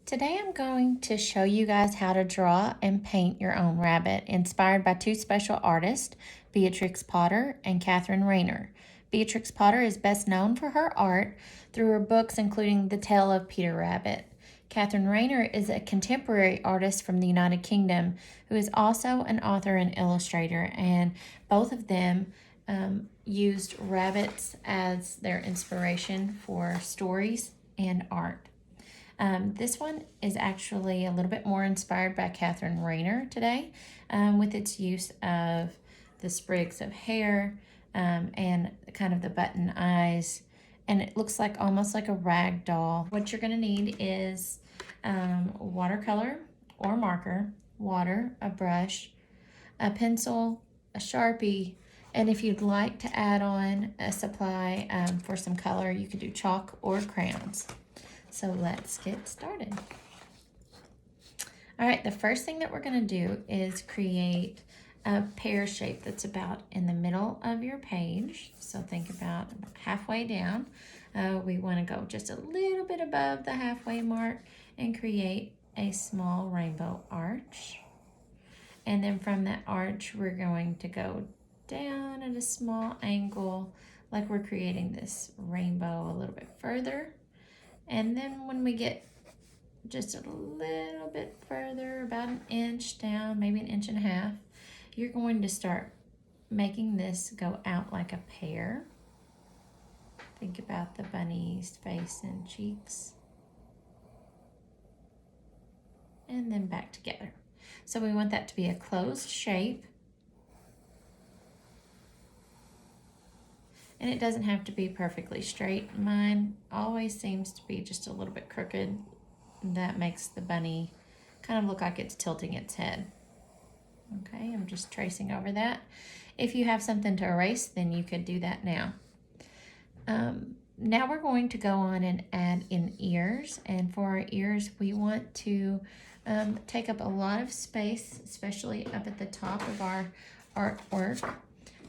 Today I'm going to show you guys how to draw and paint your own rabbit, inspired by two special artists, Beatrix Potter and Catherine Rayner. Beatrix Potter is best known for her art through her books including The Tale of Peter Rabbit. Catherine Rayner is a contemporary artist from the United Kingdom who is also an author and illustrator, and both of them used rabbits as their inspiration for stories and art. This one is actually a little bit more inspired by Catherine Rayner today, with its use of the sprigs of hair and kind of the button eyes, and it looks like almost like a rag doll. What you're going to need is watercolor or marker, water, a brush, a pencil, a Sharpie, and if you'd like to add on a supply for some color, you could do chalk or crayons. So let's get started. All right, the first thing that we're going to do is create a pear shape that's about in the middle of your page. So think about halfway down. We want to go just a little bit above the halfway mark and create a small rainbow arch. And then from that arch, we're going to go down at a small angle, like we're creating this rainbow a little bit further. And then when we get just a little bit further, about an inch down, maybe an inch and a half, you're going to start making this go out like a pear. Think about the bunny's face and cheeks. And then back together. So we want that to be a closed shape. And it doesn't have to be perfectly straight. Mine always seems to be just a little bit crooked. That makes the bunny kind of look like it's tilting its head. Okay, I'm just tracing over that. If you have something to erase, then you could do that now. Now we're going to go on and add in ears. And for our ears, we want to take up a lot of space, especially up at the top of our artwork.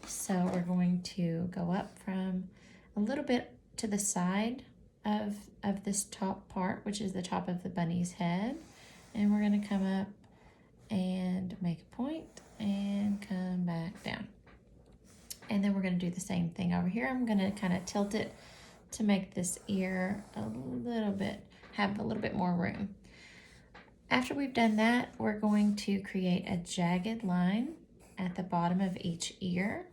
So we're going to go up from a little bit to the side of this top part, which is the top of the bunny's head. And we're going to come up and make a point and come back down. And then we're going to do the same thing over here. I'm going to kind of tilt it to make this ear have a little bit more room. After we've done that, we're going to create a jagged line at the bottom of each ear.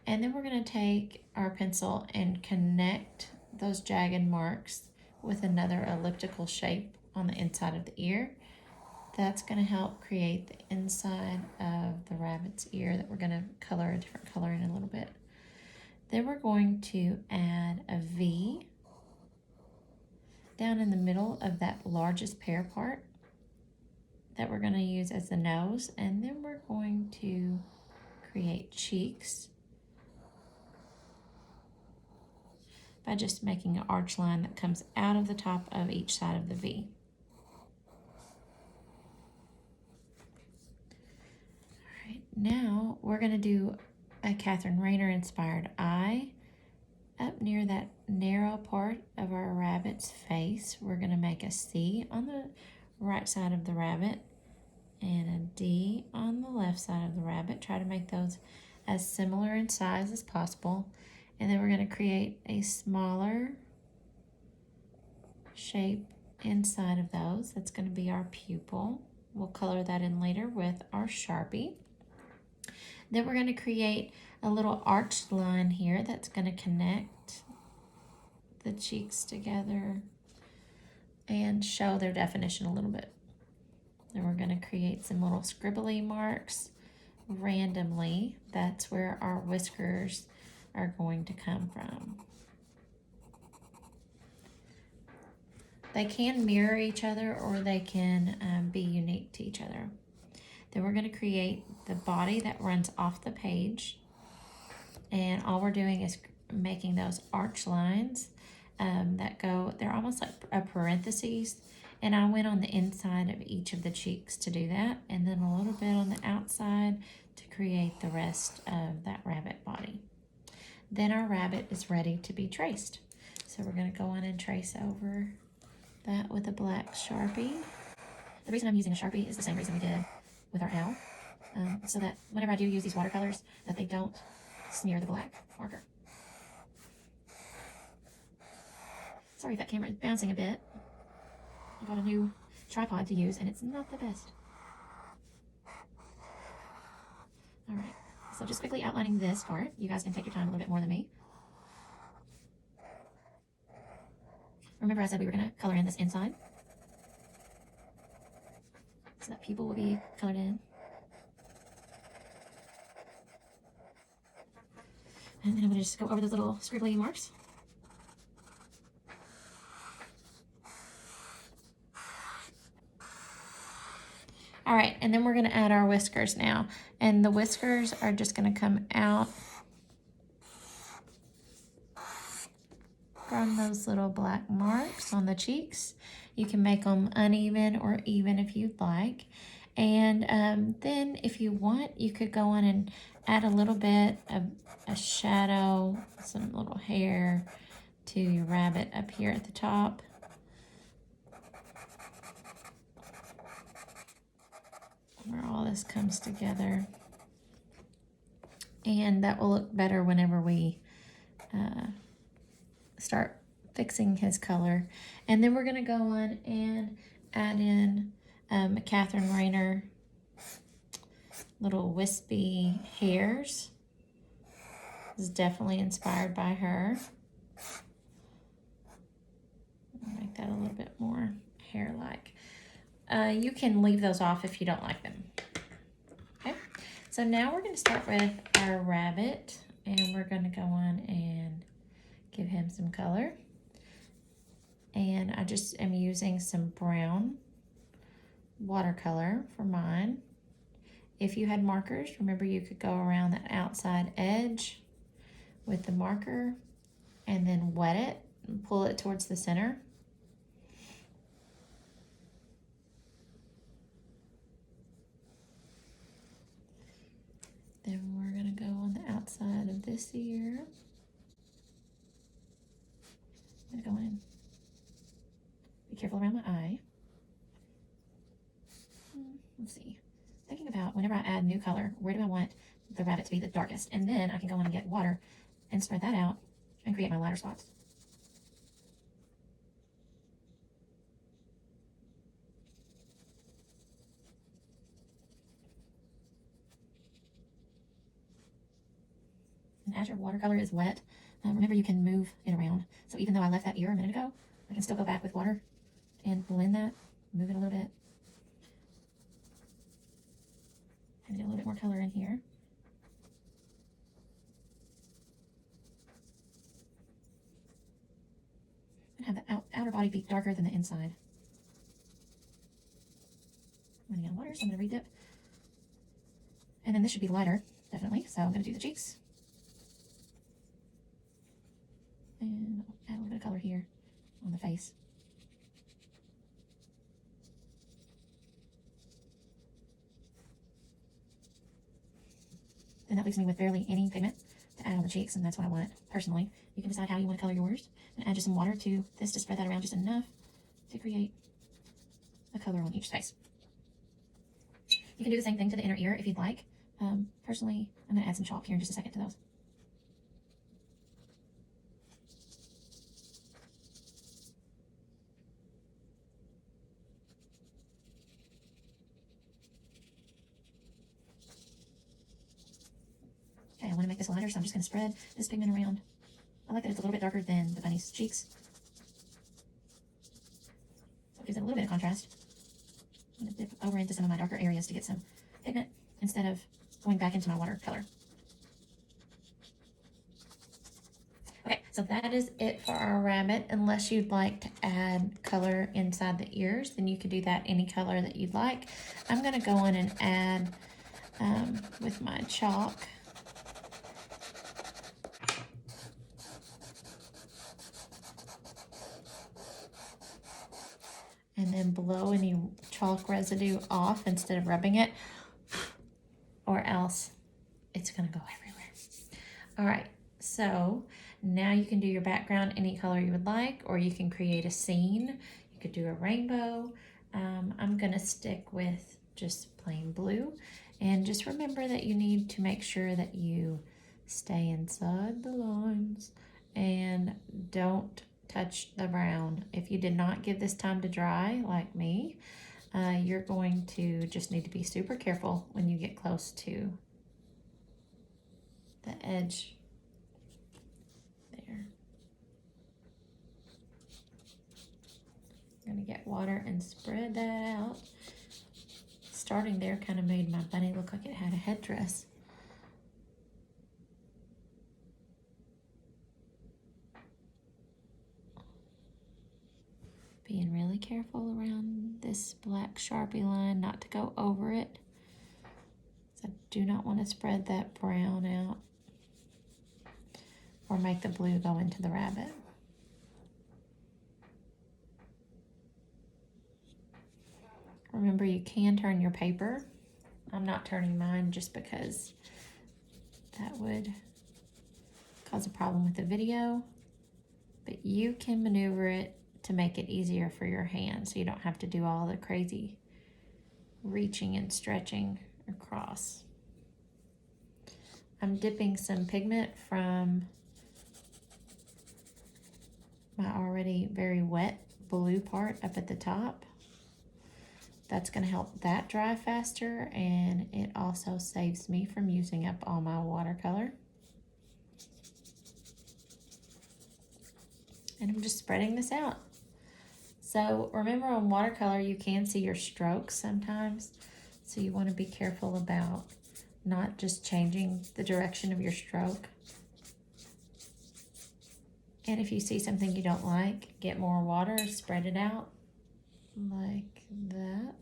And then we're going to take our pencil and connect those jagged marks with another elliptical shape on the inside of the ear. That's going to help create the inside of the rabbit's ear that we're going to color a different color in a little bit. Then we're going to add a V down in the middle of that largest pear part that we're going to use as the nose. And then we're going to create cheeks by just making an arch line that comes out of the top of each side of the V. All right, now we're going to do a Catherine Rayner inspired eye. Up near that narrow part of our rabbit's face, we're going to make a C on the right side of the rabbit and a D on the left side of the rabbit. Try to make those as similar in size as possible. And then we're going to create a smaller shape inside of those. That's going to be our pupil. We'll color that in later with our Sharpie. Then we're going to create a little arched line here that's going to connect the cheeks together and show their definition a little bit. Then we're going to create some little scribbly marks randomly. That's where our whiskers are going to come from. They can mirror each other or they can be unique to each other. Then we're going to create the body that runs off the page. And all we're doing is making those arch lines they're almost like a parentheses. And I went on the inside of each of the cheeks to do that. And then a little bit on the outside to create the rest of that rabbit body. Then our rabbit is ready to be traced. So we're going to go on and trace over that with a black Sharpie. The reason I'm using a Sharpie is the same reason we did with our owl, so that whenever I do use these watercolors, that they don't smear the black marker. Sorry if that camera is bouncing a bit. I got a new tripod to use and it's not the best. Alright, so just quickly outlining this part. You guys can take your time a little bit more than me. Remember I said we were going to color in this inside? So that pupil will be colored in. And then I'm going to just go over those little scribbly marks. All right, and then we're going to add our whiskers now. And the whiskers are just going to come out from those little black marks on the cheeks. You can make them uneven or even if you'd like. And then if you want, you could go in and add a little bit of a shadow, some little hair to your rabbit up here at the top. Where all this comes together. And that will look better whenever we start fixing his color. And then we're going to go on and add in Catherine Rayner little wispy hairs. This is definitely inspired by her. Make that a little bit more hair-like. You can leave those off if you don't like them. Okay, so now we're going to start with our rabbit, and we're going to go on and give him some color. And I just am using some brown watercolor for mine. If you had markers, remember you could go around that outside edge with the marker and then wet it and pull it towards the center. Then we're going to go on the outside of this ear. I'm going to go in. Be careful around my eye. Let's see. Thinking about whenever I add new color, where do I want the rabbit to be the darkest? And then I can go in and get water and spread that out and create my lighter spots. And as your watercolor is wet, remember you can move it around. So even though I left that ear a minute ago, I can still go back with water and blend that, move it a little bit. And get a little bit more color in here. And have the outer body be darker than the inside. I'm running out of water, so I'm going to redip. And then this should be lighter, definitely. So I'm going to do the cheeks. And add a little bit of color here on the face. And that leaves me with barely any pigment to add on the cheeks, and that's what I want personally. You can decide how you want to color yours, and add just some water to this to spread that around just enough to create a color on each face. You can do the same thing to the inner ear if you'd like. Personally, I'm going to add some chalk here in just a second to those. Okay, I want to make this lighter, so I'm just going to spread this pigment around. I like that it's a little bit darker than the bunny's cheeks. So it gives it a little bit of contrast. I'm going to dip over into some of my darker areas to get some pigment instead of going back into my watercolor. Okay, so that is it for our rabbit. Unless you'd like to add color inside the ears, then you could do that any color that you'd like. I'm going to go in and add with my chalk. And then blow any chalk residue off instead of rubbing it, or else it's going to go everywhere. All right, so now you can do your background any color you would like, or you can create a scene. You You could do a rainbow. I'm gonna stick with just plain blue. And just remember that you need to make sure that you stay inside the lines and don't touch the brown. If you did not give this time to dry, like me, you're going to just need to be super careful when you get close to the edge there. I'm gonna get water and spread that out. Starting there kind of made my bunny look like it had a headdress. Being really careful around this black Sharpie line, not to go over it. So I do not want to spread that brown out or make the blue go into the rabbit. Remember, you can turn your paper. I'm not turning mine just because that would cause a problem with the video, but you can maneuver it to make it easier for your hand so you don't have to do all the crazy reaching and stretching across. I'm dipping some pigment from my already very wet blue part up at the top. That's going to help that dry faster, and it also saves me from using up all my watercolor. And I'm just spreading this out. So remember, on watercolor you can see your strokes sometimes, so you want to be careful about not just changing the direction of your stroke. And if you see something you don't like, get more water, spread it out like that.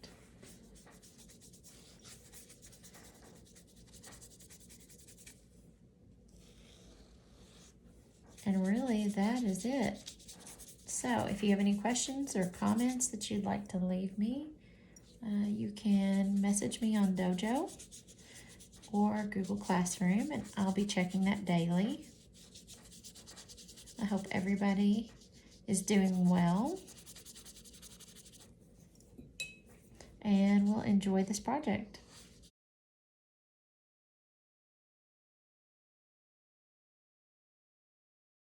And really, that is it. So if you have any questions or comments that you'd like to leave me, you can message me on Dojo or Google Classroom, and I'll be checking that daily. I hope everybody is doing well and will enjoy this project.